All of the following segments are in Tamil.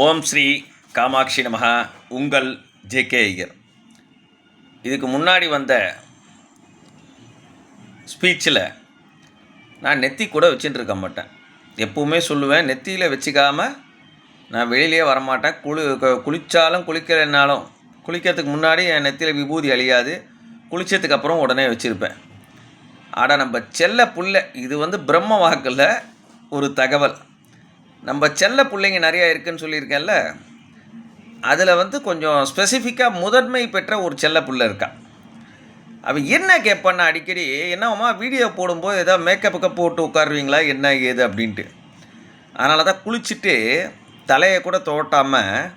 ஓம் ஸ்ரீ காமாட்சி நமஹ. உங்கள் ஜே.கே. ஐயர். இதுக்கு முன்னாடி வந்த ஸ்பீச்சில் நான் நெத்தி கூட வச்சுட்டு இருக்க மாட்டேன். எப்பவுமே சொல்லுவேன், நெத்தியில் வச்சுக்காமல் நான் வெளியிலே வரமாட்டேன். குளித்தாலும் குளிக்கலைன்னாலும் குளிக்கிறதுக்கு முன்னாடி என் நெத்தியில் விபூதி அழியாது. குளித்ததுக்கு அப்புறம் உடனே வச்சுருப்பேன். ஆனால் நம்ம செல்ல புள்ள, இது பிரம்ம வாக்கில் ஒரு தகவல். நம்ம செல்ல பிள்ளைங்க நிறையா இருக்குதுன்னு சொல்லியிருக்கேன்ல, அதில் கொஞ்சம் ஸ்பெசிஃபிக்காக முதன்மை பெற்ற ஒரு செல்ல பிள்ளை இருக்கா. அவள் என்ன கேட்பான்னா, அடிக்கடி என்னம்மா வீடியோ போடும்போது ஏதாவது மேக்கப்புக்கு போட்டு உட்காருவீங்களா என்ன ஏது அப்படின்ட்டு. அதனால தான் குளிச்சுட்டு தலையை கூட தோட்டாமல்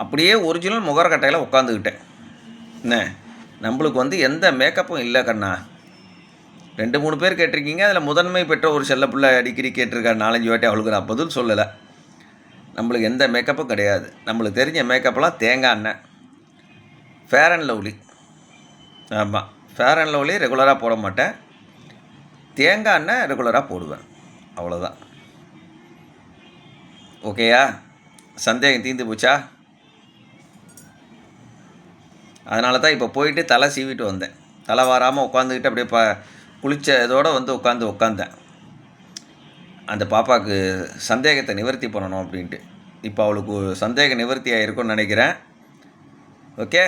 அப்படியே ஒரிஜினல் முகரக்கட்டையில் உட்காந்துக்கிட்டேன். என்ன, நம்மளுக்கு எந்த மேக்கப்பும் இல்லை கண்ணா. 2-3 பேர் கேட்டிருக்கீங்க. அதில் முதன்மை பெற்ற ஒரு செல்லப்பிள்ளை அடிக்கடி கேட்டிருக்காரு 4-5 வாட்டி. அவளுக்கு நான் பதில் சொல்லலை. நம்மளுக்கு எந்த மேக்கப்பும் கிடையாது. நம்மளுக்கு தெரிஞ்ச மேக்கப்லாம் தேங்காய் எண்ணெய், ஃபேர் அண்ட் லவ்லி. ஆமாம், ஃபேர் அண்ட் லவ்லி ரெகுலராக போட மாட்டேன். தேங்காய் எண்ணெய் ரெகுலராக போடுவேன். அவ்வளோதான். ஓகேயா? சந்தேகம் தீர்ந்து போச்சா? அதனால தான் இப்போ போயிட்டு தலை சீவிட்டு வந்தேன். தலை வாராமல் உட்காந்துக்கிட்டு அப்படியே குளித்த இதோடு உட்காந்தேன். அந்த பாப்பாவுக்கு சந்தேகத்தை நிவர்த்தி பண்ணணும் அப்படின்ட்டு. இப்போ அவளுக்கு சந்தேக நிவர்த்தி ஆகிருக்குன்னு நினைக்கிறேன். ஓகே.